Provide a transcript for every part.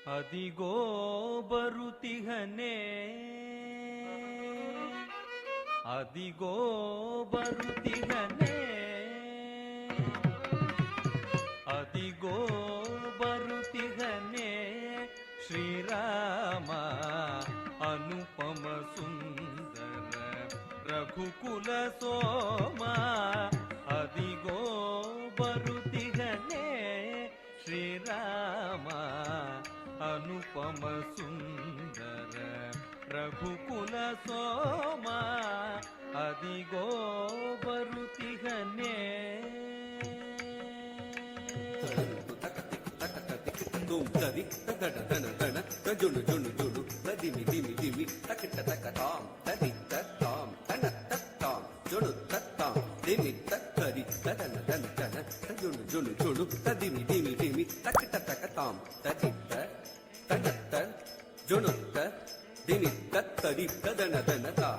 ಅದಿಗೋ ಬರುತಿಹನೇ, ಅದಿಗೋ ಬರುತಿಹನೇ, ಅದಿಗೋ ಬರುತಿಹನೇ ಶ್ರೀರಾಮ ಅನುಪಮ ಸುಂದರ ರಘುಕುಲ ಸೋಮ. ಅದಿಗೋ ಬರುತಿಹನೇ ಶ್ರೀರಾಮ ಅನುಪಮ ಸುಂದರ ರಘುಕುಲ ಸೋಮ. ಅದಿಗೋ ಬರುತಿಹನೇ. ತದಿ ತಗಡ ದನ ದನ ತಜುನು ಜುನು ಜುನು ತದಿಮಿ ದಿಮಿ ದಿಮಿ ತಕಿಟ ತಕ ತಾಂ ತದಿ ತಾಂ ತನ ತಾಂ ಜುನು ತಾಂ ದಿಮಿ ತಕ್ಕರಿ ತದನ ದನ ದನ ತಜುನು ಜುನು ಜುನು ತದಿಮಿ ದಿಮಿ ದಿಮಿ ತಕಿಟ ತಕ ತಾಂ ತದಿ ತನ ಜುನು ದಿಮಿ ತಕ್ಕರಿ ತದನ ದನ ತಾ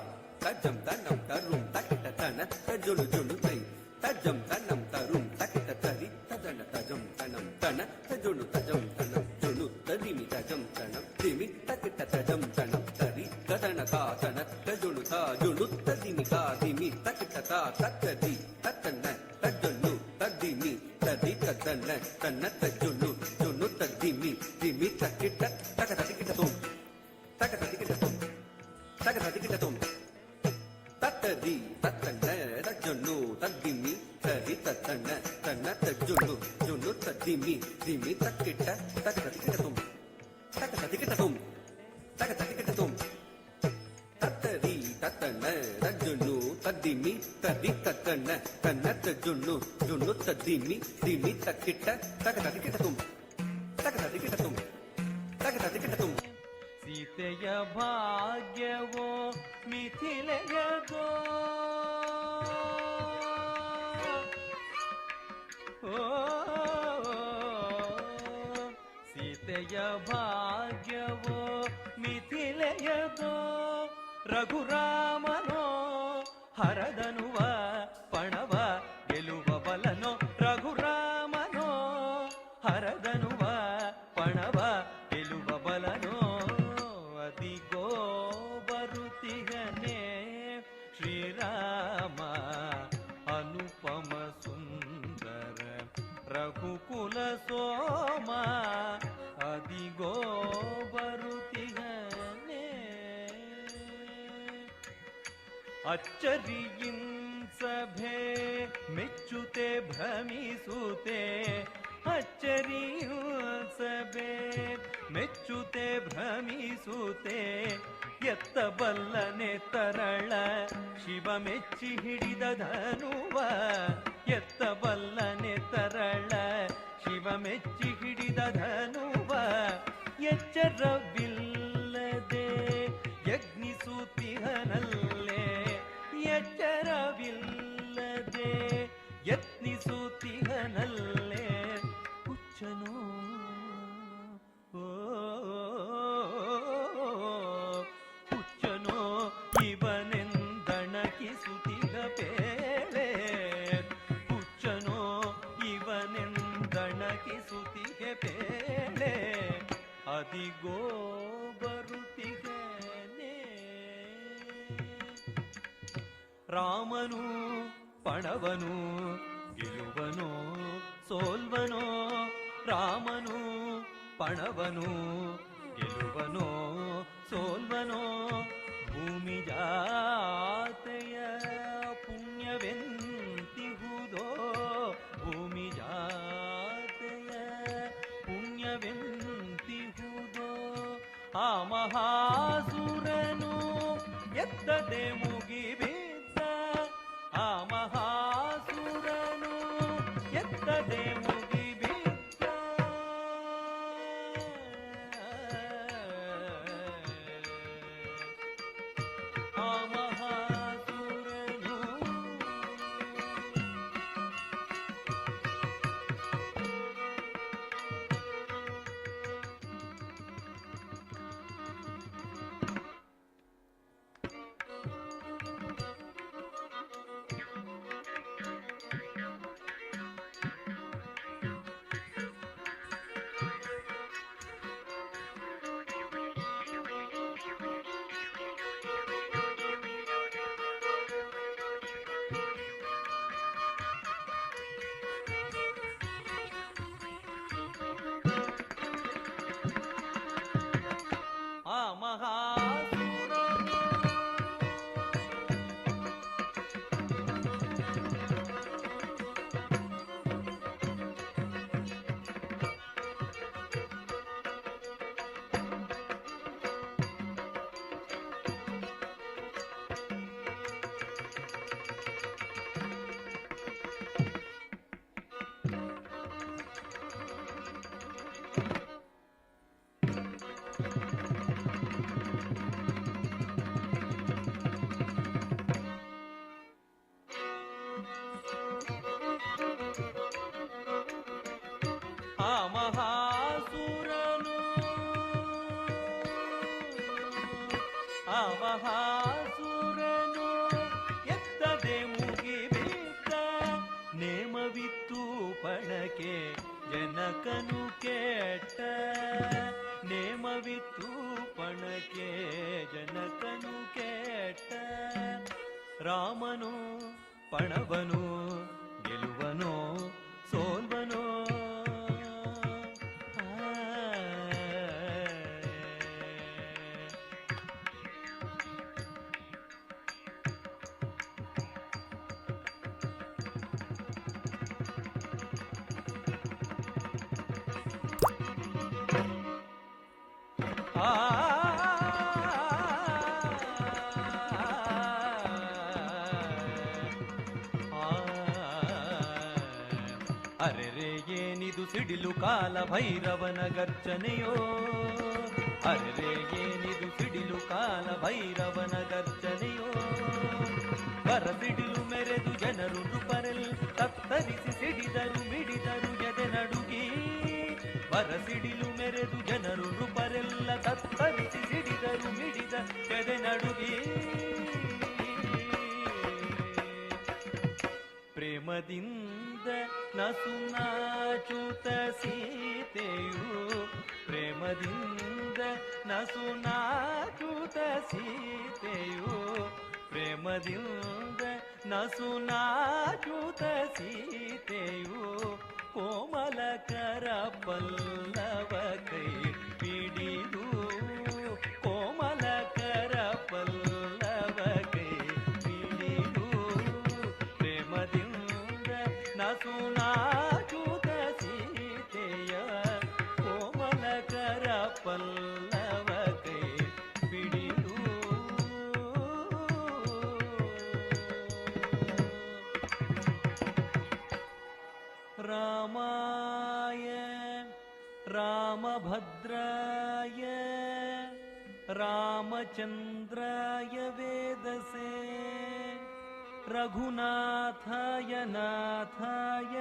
ತಜಂ ತನಂ ತರುಂ ತಕಿಟ ತನ ತಜುನು ಜುನು ತೈ ತಜಂ ತನಂ ತರುಂ ತಕಿಟ ತರಿ ತದನ ತಜಂ ತನಂ ತನ ತಜುನು ತಜಂ ತನಂ ಜುನು ತದಿಮಿ ತಜಂ ತನಂ ದಿಮಿ ತಕಿಟ ತಜಂ ತನಂ ತರಿ ತದನ ತಾತನ ತಜುನು ತಾಜುನು ತದಿಮಿ ತಾದಿಮಿ ತಕಿಟ ತಾ ತಕ್ಕದಿ ತತ್ತನ ತಜುನು ತದಿಮಿ ತದಿ ತದನ ತನ್ನ ತಜುನು ಜುನು ತದಿಮಿ ದಿಮಿ ತಕಿಟ ತಕ ತಕಿಟ ತುಂ ತಕ ತಕಿಟ ತುಂ ತಕ ತಕಿಟ ತುಂ ತತ್ತದಿ ತತ್ತನ ತಜುನು ತದಿಮಿ ತದಿ ತತ್ತನ ತನ್ನ ತಜುನು ಜುನು ತದಿಮಿ ದಿಮಿ ತಕಿಟ ತಕ ತಕಿಟ ತುಂ ತಕ ತಕಿಟ ತುಂ ತಕ ತಕಿಟ ತುಂ ತತ್ತದಿ ತತ್ತನ ತಜುನು ತದಿಮಿ ತದಿ ತತ್ತನ ತನ್ನ ತಜುನು ಜುನು ತದಿಮಿ ದಿಮಿ ತಕಿಟ ತಕ ತಕಿಟ ತುಂ ತಕ ತಕಿಟ ತುಂ ತಕ ತಕಿಟ ತುಂ. ಸೀತೆಯ ಭಾಗ್ಯವೋ ಮಿಥಿಲೆಯದೋ, ಸೀತೆಯ ಭಾಗ್ಯವೋ ಮಿಥಿಲೆಯದೋ, ರಘುರಾಮನೋ ಹರದನುವ ಪಣವ ಗೆಲುವ ಬಲನೋ, ರಘುರಾಮನೋ ಹರದನುವ ಪಣವ ಗೆಲುವ ಬಲನೋ. ಅದಿಗೋ ಬರುತಿಹನೇ ಶ್ರೀರಾಮ ಅನುಪಮ ಸುಂದರ ರಘುಕುಲ ಸೋಮ. ಅದಿಗೋ ಬರುತಿಹನೇ. ಅಚ್ಚರಿಯಿನ್ ಸಭೆ ಮೆಚ್ಚುತೆ ಭ್ರಮಿಸುತ್ತೆ, ಅಚ್ಚರಿಯು ಸಭೆ ಮೆಚ್ಚುತೆ ಭ್ರಮಿಸುತ್ತೆ. ಎತ್ತ ಬಲ್ಲನೆ ತರಳ ಶಿವ ಮೆಚ್ಚಿ ಹಿಡಿದ ಧನುವ, ಎತ್ತ ಬಲ್ಲನೆ ತರಳ ಶಿವ ಮೆಚ್ಚಿ ಹಿಡಿದ ಧನುವ. ಎಚ್ಚರವಿಲ್ಲದೆ ಯಜ್ಞಿಸುತ್ತಿಹನಲ್ಲೇ, ಎಚ್ಚರವಿಲ್ಲದೆ ಯತ್ನಿಸುತ್ತಿಹನಲ್ಲೇ. ಹುಚ್ಚನೋ ಹುಚ್ಚನೋ ಇವನೆಂದಣಕಿಸುತ್ತಿಹ ಬೇಳೆ, ಹುಚ್ಚನೋ ಇವನೆಂದಣಕಿಸುತ್ತಿಹ ಬೇಳೆ. ಅದಿಗೋ ಬರುತ್ತಿಹನೇ ರಾಮನು ಪಣವನು ಗೆಲುವನೋ ಸೋಲ್ವನೋ, ರಾಮನು ಪಣವನು ಗೆಲುವನೋ ಸೋಲ್ವನೋ. ಭೂಮಿ ಜಾತೆಯ ಪುಣ್ಯವೆಂತಿಹುದೋ, ಭೂಮಿ ಜಾತೆಯ ಪುಣ್ಯವೆಂತಿಹುದೋ. ಆ ಮಹಾಸುರನು ಎತ್ತದೆ ಮುಗಿಬಿದ್ದ, ಆ ಮಹಾಸುರನು ಎತ್ತದೆ ಮುಗಿಬಿದ್ದ. ಆ ಮಹಾಸುರನು ಮಹಾಸುರನು ಮಹಾಸುರನು ಎತ್ತದೆ ಮುಗಿಬಿದ್ದ ನೇಮವಿತ್ತು ಪಣಕೆ ಜನಕನು ಕೆಟ್ಟ ನೇಮವಿತ್ತು ಪಣಕೆ ಜನಕನು ಕೆಟ್ಟ ರಾಮನು ಪಣವನು ಗೆಲುವನೋ ಸೋಲ್ವನೋ ಅರೆರೆ ಏನಿದು ಸಿಡಿಲು ಕಾಲ ಭೈರವನ ಗರ್ಜನೆಯೋ ಅರೆರೆ ಏನಿದು ಸಿಡಿಲು ಕಾಲ ಭೈರವನ ಗರ್ಜನೆಯೋ ಬರಸಿಡಿಲು ಮೆರೆದು ಜನರು ನೃಪರೆಲ್ ತತ್ತರಿಸಿ ಸಿಡಿದರು ಮಿಡಿದರು ಎದೆ ನಡುಗಿ ಬರಸಿಡಿಲು ಮೆರೆದು ಜನರು ನೃಪರೆಲ್ಲ ತತ್ತರಿಸಿ ಸಿಡಿದರು ಮಿಡಿದ ಎದೆ ನಡುಗಿ ಪ್ರೇಮದಿಂದ ನಸುನಾಚುತ ಸೀತೆಯು ಪ್ರೇಮದಿಂದ ನಸುನಾಚುತ ಸೀತೆಯು ಪ್ರೇಮದಿಂದ ನಸುನಾಚುತ ಸೀತೆಯು ಕೋಮಲಕರ ಪಲ್ಲವ ಕೈ ಪಿಡಿದು ಕೋಮಲಕರ ಪಲ್ಲವ ಕೈ ಪಿಡಿದು ಪ್ರೇಮದಿಂದ ನಸುನಾಚುತ ಸೀತೆಯ ಕೋಮಲಕರ ಪಲ್ಲವ ಕೈ ಪಿಡಿದು ರಾಮಾಯ ರಾಮಭದ್ರಾಯ ರಾಮಚಂದ್ರಾಯ ವೇದಸೆ ರಘುನಾಥಾಯ ನಾಥಾಯ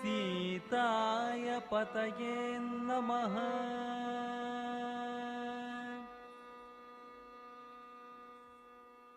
ಸೀತಾಯ ಪತಯೇ ನಮಃ.